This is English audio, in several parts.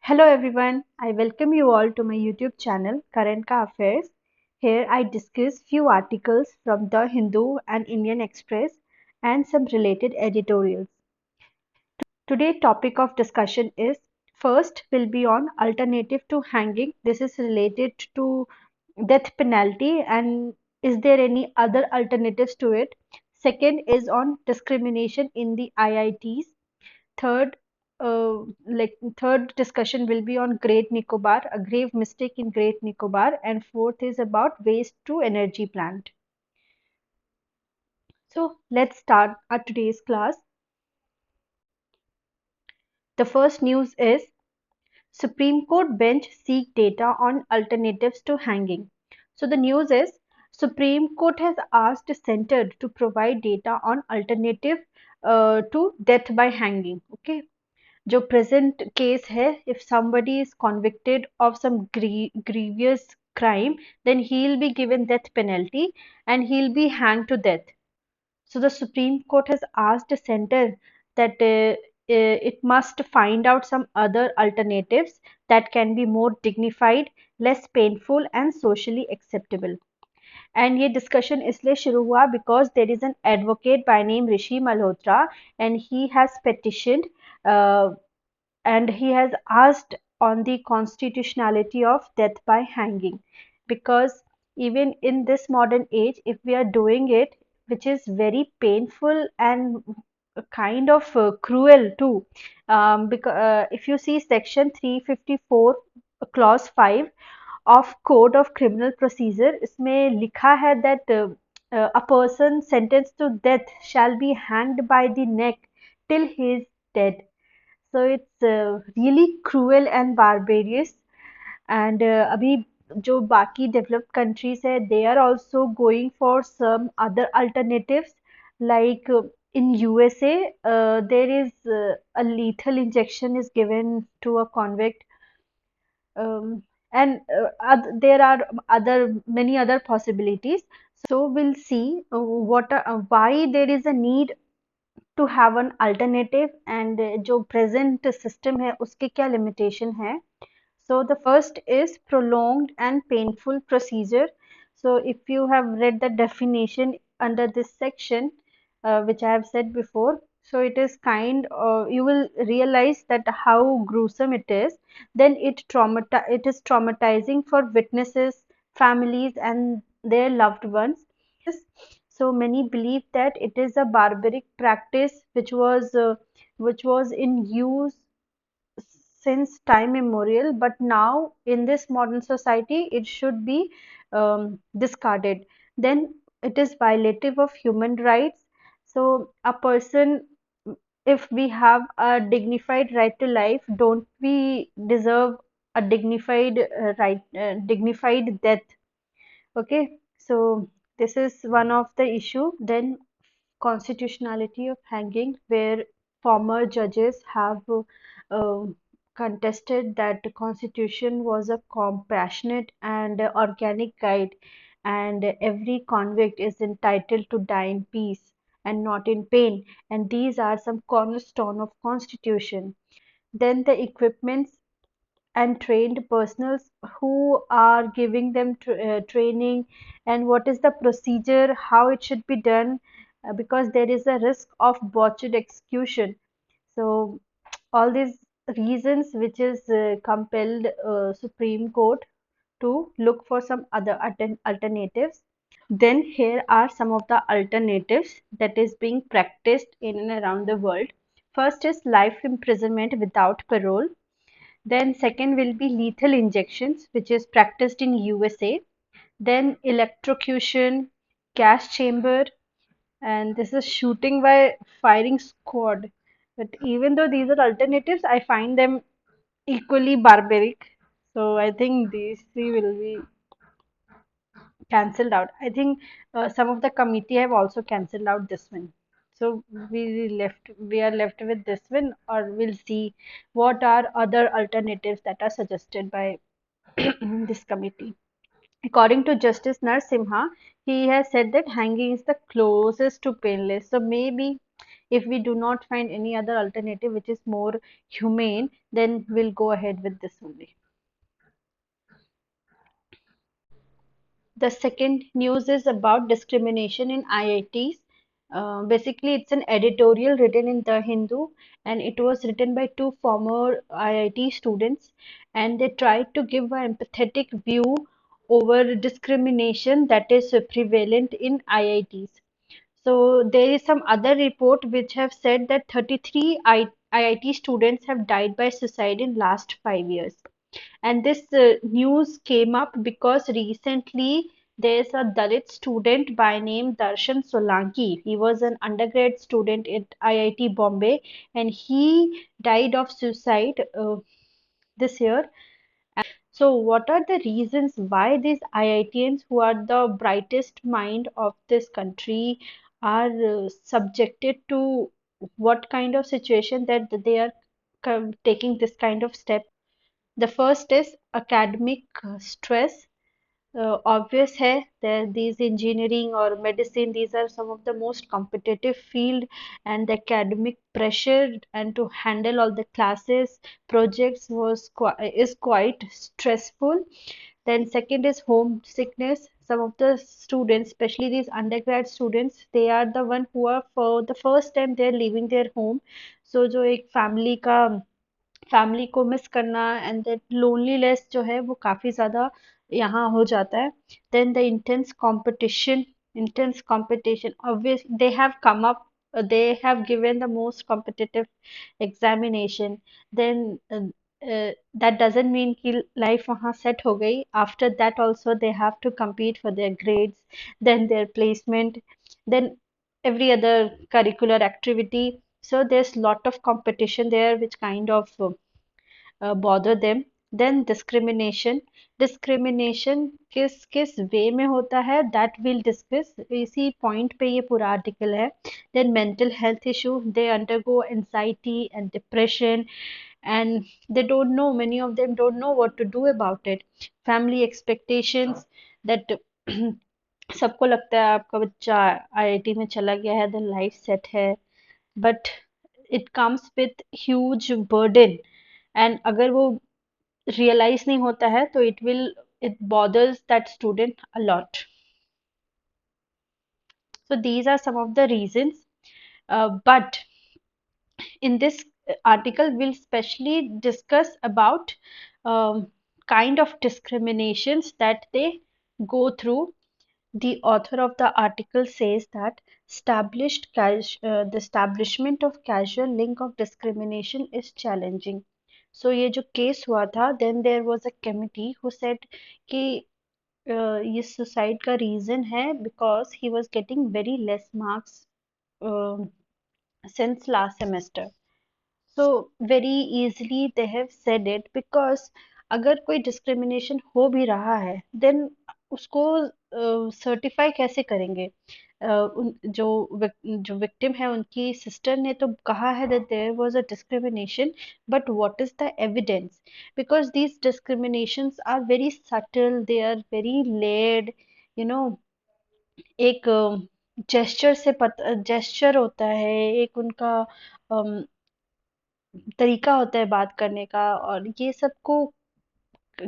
Hello everyone, I welcome you all to my YouTube channel Current Ka Affairs. Here I discuss few articles from The Hindu and Indian Express and some related editorials. Today topic of discussion is first will be on alternative to hanging. This is related to death penalty and is there any other alternatives to it? Second is on discrimination in the IITs. Third, third discussion will be on Great Nicobar, a grave mistake in Great Nicobar, and fourth is about waste to energy plant. So let's start our today's class. The first news is Supreme Court bench seek data on alternatives to hanging. So the news is Supreme Court has asked center to provide data on alternative to death by hanging. Okay. जो present case है, if somebody is convicted of some grievous crime, then he'll be given death penalty and he'll be hanged to death. So the Supreme Court has asked the center that it must find out some other alternatives that can be more dignified, less painful, and socially acceptable. And ये discussion इसलिए शुरू हुआ because there is an advocate by name Rishi Malhotra and he has petitioned uh, and he has asked on the constitutionality of death by hanging because even in this modern age if we are doing it which is very painful and kind of cruel too because if you see section 354 clause 5 of code of criminal procedure इसमें लिखा है that a person sentenced to death shall be hanged by the neck till he is dead. So it's really cruel and barbarous. And अभी जो बाकी developed countries है, they are also going for some other alternatives. Like in USA, there is a lethal injection is given to a convict, and there are other many other possibilities. So we'll see why there is a need to have an alternative and जो present system है उसके क्या limitation है. So the first is prolonged and painful procedure. So if you have read the definition under this section, which I have said before, so it is you will realize that how gruesome it is. Then it is traumatizing for witnesses, families, and their loved ones. So many believe that it is a barbaric practice which was in use since time immemorial, but now in this modern society it should be discarded. Then it is violative of human rights. So a person, if we have a dignified right to life, don't we deserve a dignified death? Okay, so this is one of the issue. Then constitutionality of hanging, where former judges have uh, contested that the constitution was a compassionate and organic guide, and every convict is entitled to die in peace and not in pain. And these are some cornerstone of constitution. Then the equipments and trained personals who are giving them training and what is the procedure, how it should be done, because there is a risk of botched execution. So all these reasons which is compelled Supreme Court to look for some other alternatives. Then here are some of the alternatives that is being practiced in and around the world. First is life imprisonment without parole. Then second will be lethal injections, which is practiced in USA. Then electrocution, gas chamber, and this is shooting by firing squad. But even though these are alternatives, I find them equally barbaric. So I think these three will be cancelled out. I think some of the committee have also cancelled out this one. So we are left with this one, or we'll see what are other alternatives that are suggested by this committee. According to Justice Narasimha, he has said that hanging is the closest to painless. So maybe If we do not find any other alternative which is more humane, then we'll go ahead with this only. The second news is about discrimination in IITs. Basically, it's an editorial written in The Hindu, and it was written by two former IIT students, and they tried to give an empathetic view over discrimination that is prevalent in IITs. So there is some other report which have said that 33 IIT students have died by suicide in last 5 years. And this news came up because recently there's a Dalit student by name Darshan Solanki. He was an undergrad student at IIT Bombay, and he died of suicide this year. So, what are the reasons why these IITians, who are the brightest mind of this country, are subjected to what kind of situation that they are taking this kind of step? The first is academic stress. Obvious है that these engineering or medicine, these are some of the most competitive field, and the academic pressure and to handle all the classes projects is quite stressful. Then second is homesickness. Some of the students, especially these undergrad students, they are the one who are for the first time they're leaving their home. So जो एक family को miss करना and that loneliness जो है वो काफ़ी ज़्यादा यहाँ हो जाता है. Then the intense competition obvious they have come up, they have given the most competitive examination. Then that doesn't mean कि life वहाँ set हो गई. After that also they have to compete for their grades, then their placement, then every other curricular activity. So there's lot of competition there which kind of bother them. Then discrimination किस किस वे में होता है that we'll discuss. इसी point पे ये पूरा article है. Then mental health issue, they undergo anxiety and depression, and they don't know, many of them don't know what to do about it. Family expectations, that सबको लगता है आपका बच्चा आईआईटी में चला गया है then life set है, but it comes with huge burden, and अगर वो realize नहीं होता है तो it bothers that student a lot. So these are some of the reasons, but in this article we'll specially discuss about kind of discriminations that they go through. The author of the article says that the establishment of casual link of discrimination is challenging. So ये जो case हुआ था, then there was a committee who said कि ये suicide का reason है because he was getting very less marks since last semester. So very easily they have said it because अगर कोई डिस्क्रिमिनेशन हो भी रहा है देन उसको सर्टिफाई कैसे करेंगे. जो विक्टिम है उनकी सिस्टर ने तो कहा है that there was a discrimination, but what is the evidence? Because these discriminations are very subtle, they are very layered, you know. एक जेस्चर से पता, जेस्चर होता है, एक उनका तरीका होता है बात करने का, और ये सबको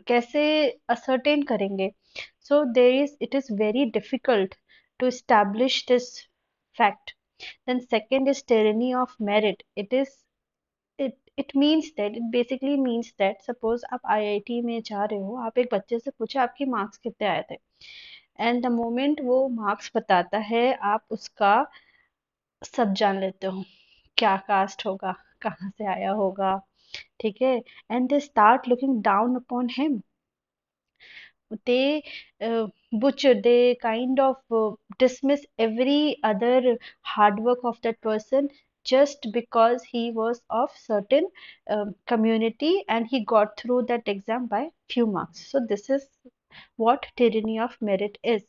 कैसे असर्टेन करेंगे. So there is it is very difficult to establish this fact. Then second is tyranny of merit. It means that, it basically means that suppose आप आईआईटी में जा रहे हो, आप एक बच्चे से पूछे आपके मार्क्स कितने आए थे, एंड द मोमेंट वो मार्क्स बताता है आप उसका सब जान लेते हो, क्या कास्ट होगा, कहाँ से आया होगा, ठीक है. And they start looking down upon him. they butcher, they kind of dismiss every other hard work of that person just because he was of certain community and he got through that exam by few marks. So this is what tyranny of merit is.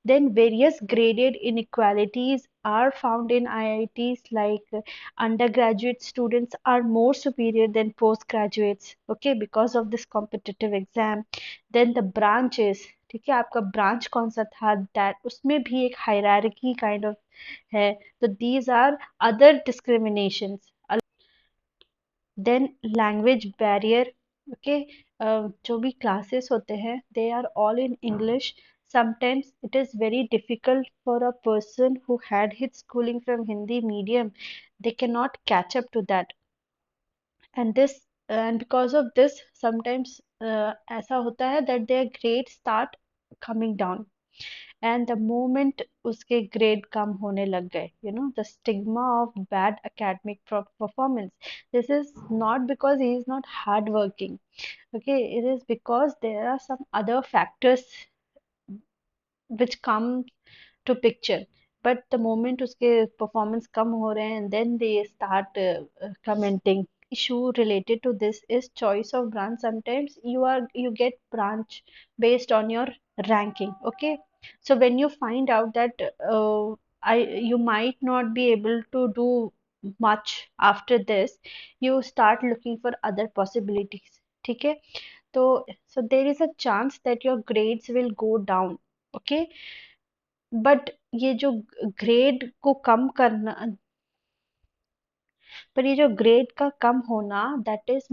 Then various graded inequalities are found in IITs, like undergraduate students are more superior than postgraduates, okay, because of this competitive exam. Then the branches, ठीक है, आपका branch कौन सा था, that उसमें भी एक hierarchy kind of है। तो these are other discriminations. Then language barrier, okay, जो भी क्लासेस होते हैं they are all in English. sometimes it is very difficult for a person who had his schooling from Hindi medium, they cannot catch up to that, and this and because of this sometimes ऐसा होता है that their grades start coming down, and the moment उसके grade कम होने लग गए, you know, the stigma of bad academic performance, this is not because he is not hardworking, okay, it is because there are some other factors which come to picture. But the moment उसके performance कम हो रहे हैं, and then they start commenting. Issue related to this is choice of branch. Sometimes you get branch based on your ranking, okay. So when you find out that I you might not be able to do much after this, you start looking for other possibilities, ठीक है। तो so there is a chance that your grades will go down, okay, but ये जो grade को कम करना, पर ये जो ग्रेड का कम होना, that is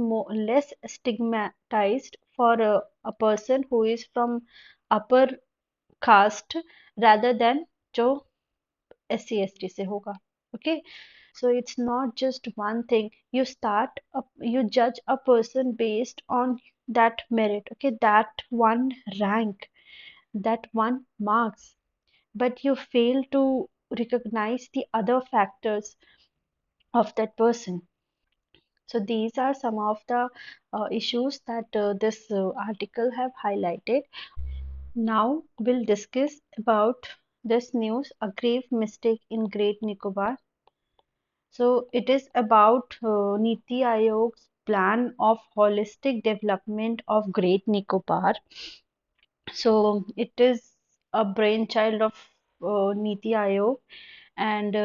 less stigmatised for a person who is from upper caste rather than जो SC ST से होगा, okay. So it's not just one thing. You judge a person based on that merit, okay, that one rank, that one marks, but you fail to recognize the other factors of that person. So these are some of the issues that this article have highlighted. Now we'll discuss about this news, a grave mistake in Great Nicobar. So it is about Niti Aayog's plan of holistic development of Great Nicobar. So it is a brainchild of Niti Aayog, and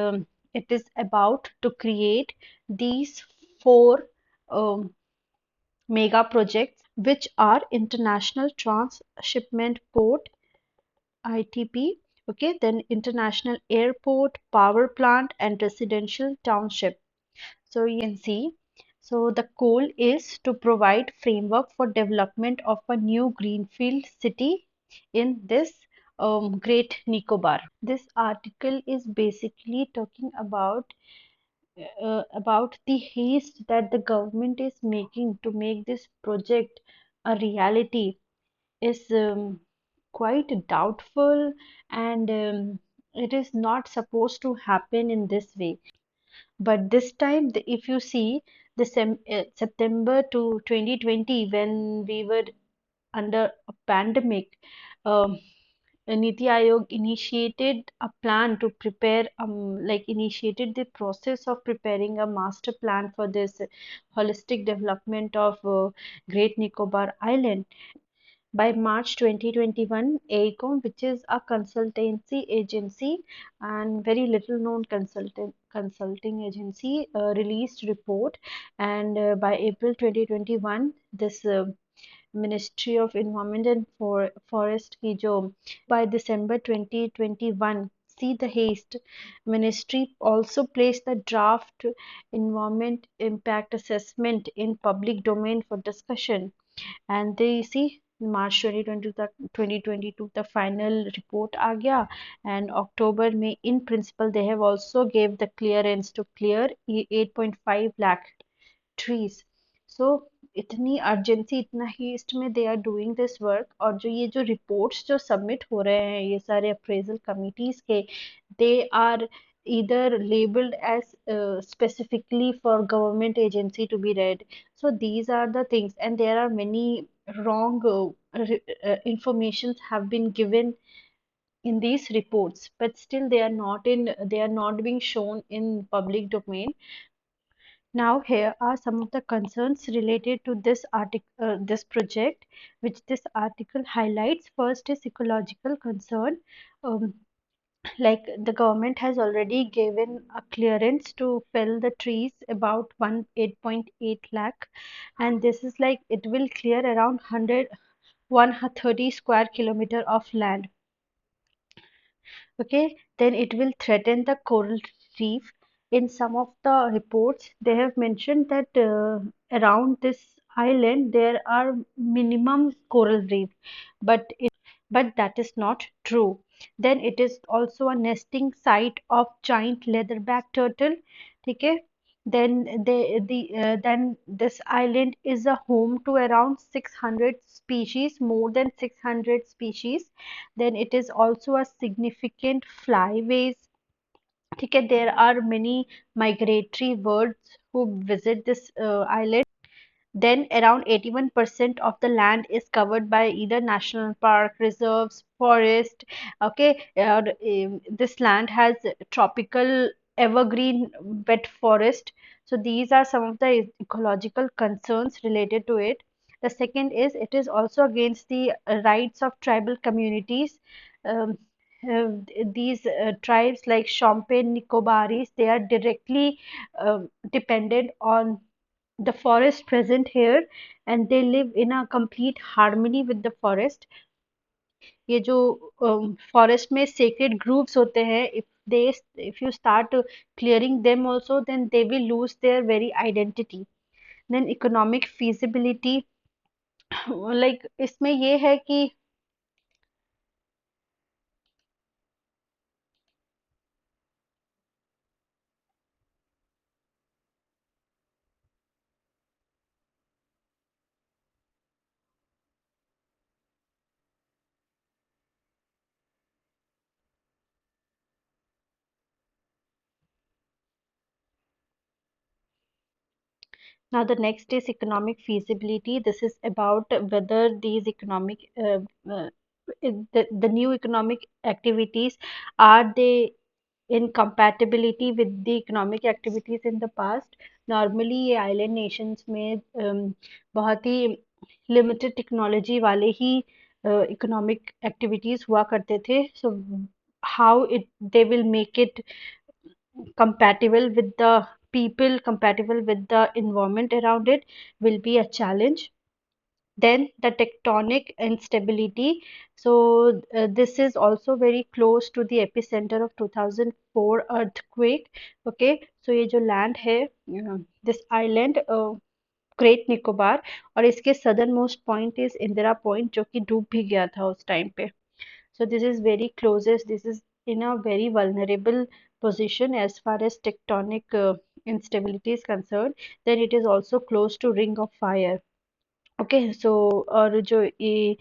it is about to create these four um, mega projects, which are International Transshipment Port (ITP), okay, then International Airport, Power Plant, and Residential Township. So you can see, so the goal is to provide framework for development of a new greenfield city in this Great Nicobar. This article is basically talking about the haste that the government is making to make this project a reality is quite doubtful, and it is not supposed to happen in this way. But this time, if you see the September to 2020, when we were under a pandemic, um, Niti Aayog initiated a plan to prepare, initiated the process of preparing a master plan for this holistic development of Great Nicobar Island. By March 2021, AECOM, which is a consultancy agency and very little known consulting agency, released report, and by April 2021, this Ministry of Environment and Forest की जो by December 2021, see the haste, ministry also placed the draft environment impact assessment in public domain for discussion, and they see March 2022 the final report आ गया, and October में in principle they have also gave the clearance to clear 8.5 lakh trees. So इतनी urgency, इतना haste में they are doing this work, और जो ये जो reports जो सबमिट हो रहे हैं ये सारे अप्रेजल कमिटीज के, they are either labeled as specifically for government agency to be read. So these are the things, and there are many wrong informations have been given in these reports, but still they are not being shown in public domain. Now, here are some of the concerns related to this this project, which this article highlights. First is ecological concern. Um, like the government has already given a clearance to fell the trees about 8.8 lakh, and this is like it will clear around 100 130 square kilometer of land. Okay, then it will threaten the coral reef. In some of the reports, they have mentioned that around this island there are minimum coral reef, but that is not true. Then it is also a nesting site of giant leatherback turtle. Okay, then this island is a home to around 600 species, more than 600 species. Then it is also a significant flyways. Okay, there are many migratory birds who visit this island. Then around 81% of the land is covered by either national park, reserves, forest. Okay, this land has tropical evergreen wet forest. So these are some of the ecological concerns related to it. The second is it is also against the rights of tribal communities. Um, these tribes like Champagne Nicobaris, they are directly dependent on the forest present here, and they live in a complete harmony with the forest. ये जो forest में sacred groves होते हैं, if you start clearing them also, then they will lose their very identity. Then economic feasibility, like इसमें ये है कि now the next is economic feasibility. This is about whether these uh, the new economic activities, are they in compatibility with the economic activities in the past. Normally ये island nations में बहुत ही limited technology वाले ही economic activities हुआ करते थे. So how it they will make it compatible with the people, compatible with the environment around it, will be a challenge. Then the tectonic instability. So this is also very close to the epicenter of 2004 earthquake. Okay, so ये जो land है, this island, great Nicobar, और इसके southern most point is Indira point, जो कि डूब भी गया था उस टाइम पे. So this is very closest. This is in a very vulnerable position as far as tectonic instability is concerned. Then it is also close to ring of fire. Okay, so और जो ये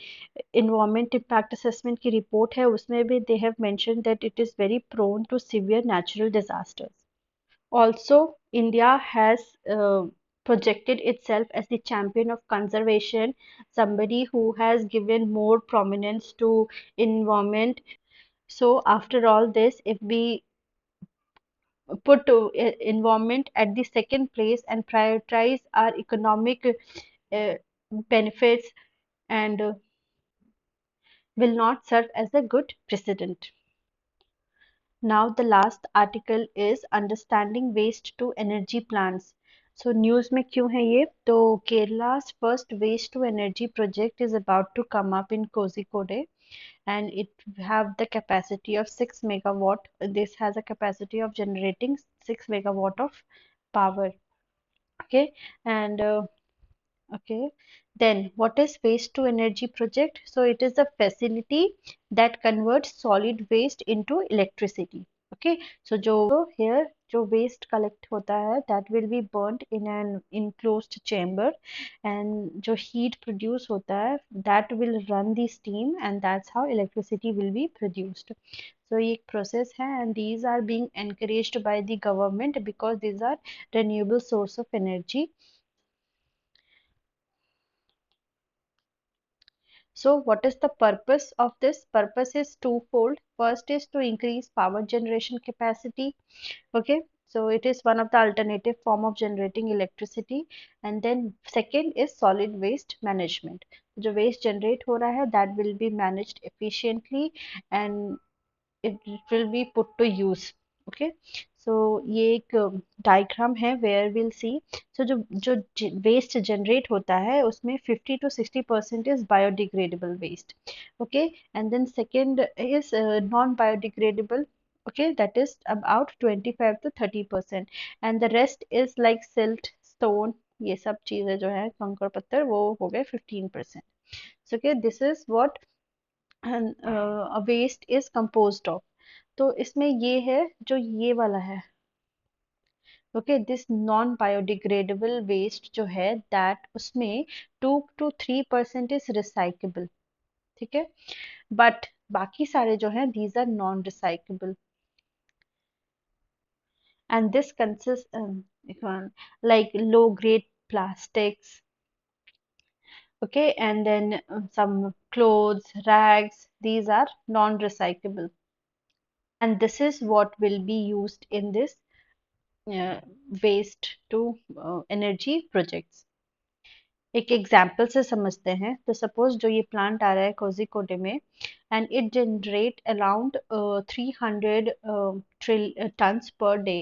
environment impact assessment की report है, उसमें भी they have mention that it is very prone to severe natural disasters. Also, India has projected itself as the champion of conservation, somebody who has given more prominence to environment. So, after all this, if we put environment at the second place and prioritize our economic uh, benefits, and will not serve as a good precedent. Now, the last article is understanding waste to energy plants. So, news में क्यों है ये? तो Kerala's first waste to energy project is about to come up in Kozhikode, and it have the capacity of 6 megawatt. This has a capacity of generating 6 megawatt of power. Okay, and okay, then what is waste to energy project? So it is a facility that converts solid waste into electricity. Okay, so जो here जो waste collect होता है, that will be burnt in an enclosed chamber, and जो heat produce होता है, that will run the steam, and that's how electricity will be produced. So ये एक process है, and these are being encouraged by the government because these are renewable source of energy. So what is the purpose of this? Purpose is twofold. First is to increase power generation capacity. Okay, so it is one of the alternative form of generating electricity. And then second is solid waste management. जो waste generate हो रहा है, that will be managed efficiently, and it will be put to use. Okay, सो ये एक diagram है where will see. सो जो जो waste generate होता है उसमें 50 to 60% is biodegradable waste, okay, and then second is non biodegradable, okay, that is about 25 to 30%, and the rest is like silt, stone, ये सब चीजें जो है कंकड़ पत्थर वो हो गए 15%. So okay, this is what a waste is composed of. तो इसमें ये है जो ये वाला है, okay, this non biodegradable waste जो है दैट उसमें 2 to 3% इज रिसाइकेबल, ठीक है, बट बाकी सारे जो हैं these are non recyclable, and this consists like low grade plastics, okay, and then some clothes, rags, these are non recyclable, and this is what will be used in this uh, waste to energy projects. एक example से समझते हैं, तो suppose जो ये plant आ रहा है कोझिकोडे में, and it generate around 300 tons per day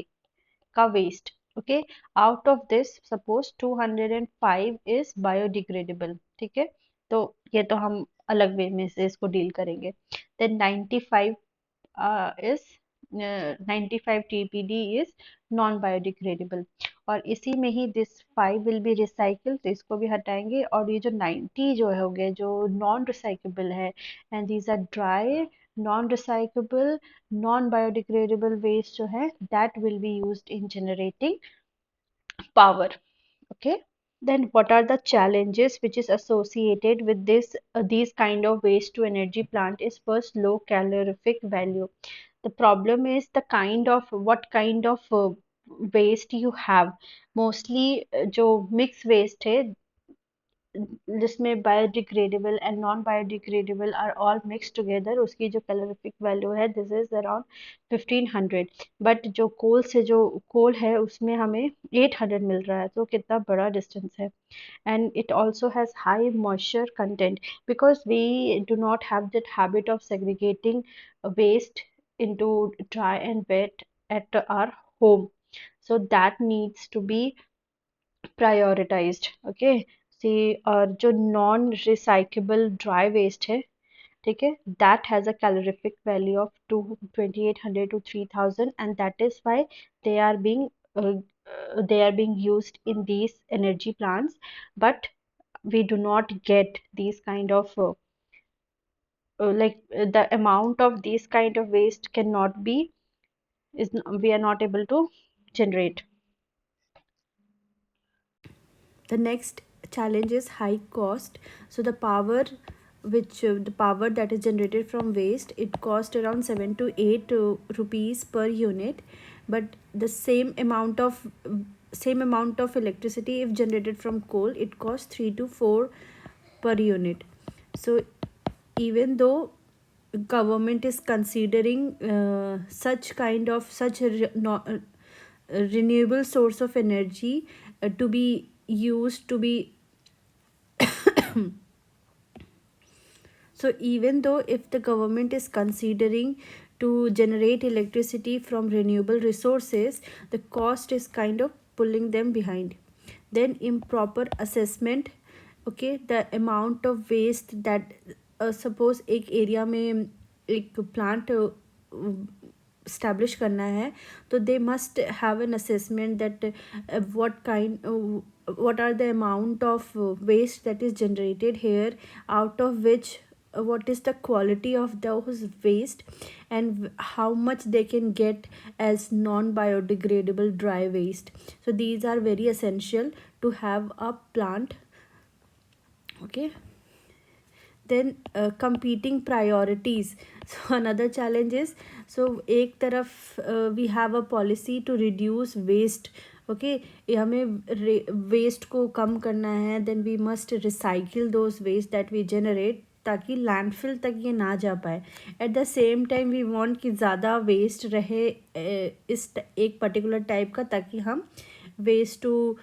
का waste, okay, out of this suppose 205 is biodegradable, ठीक है, तो ये तो हम अलग वे में से इसको डील करेंगे, then 95 is 95 TPD is non biodegradable, और इसी में ही दिस 5 विल बी रिसाइकल, तो इसको भी हटाएंगे, और ये जो 90 जो है हो गए जो नॉन रिसाइकेबल है, and these are dry non recyclable non biodegradable waste जो है that will be used in generating power, okay. Then what are the challenges which is associated with this these kind of waste to energy plant is first low calorific value. The problem is the kind of what kind of waste you have. Mostly जो mixed waste है जिसमें biodegradable and non biodegradable are all mix together, उसकी जो calorific value है this is around 1500, but जो coal से जो कोल है उसमें हमें 800 मिल रहा है, तो कितना बड़ा डिस्टेंस है. And it also has high moisture content because we do not have that habit of segregating waste into dry and wet at our home, so that needs to be prioritized, okay. See, और जो non recyclable dry waste है, ठीक है, that has a calorific value of 2800 to 3000, and that is why they are being uh, they are being used in these energy plants, but we do not get these kind of the amount of these kind of waste cannot be is we are not able to generate. The next challenge is high cost. So the power that is generated from waste, it cost around 7 to 8 rupees per unit, but the same amount of electricity if generated from coal, it costs 3 to 4 per unit. So even though government is considering such a renewable source of energy to be used to be so even though if the government is considering to generate electricity from renewable resources, the cost is kind of pulling them behind. Then improper assessment, okay, the amount of waste that suppose एक area में एक plant establish करना है, तो they must have an assessment that what are the amount of waste that is generated here, out of which what is the quality of those waste, and how much they can get as non biodegradable dry waste. So these are very essential to have a plant, okay. Then competing priorities. So another challenge is, so एक तरफ we have a policy to reduce waste, okay, ये हमें waste को कम करना है, then we must recycle those waste that we generate ताकि landfill तक ये ना जा पाए. At the same time we want कि ज़्यादा वेस्ट रहे इस एक पर्टिकुलर टाइप का, ताकि हम वेस्ट टू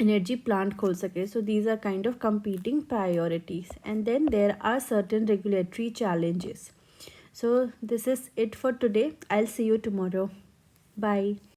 energy plant खोल सके. So these are kind of competing priorities, and then there are certain regulatory challenges. So this is it for today. I'll see you tomorrow. Bye.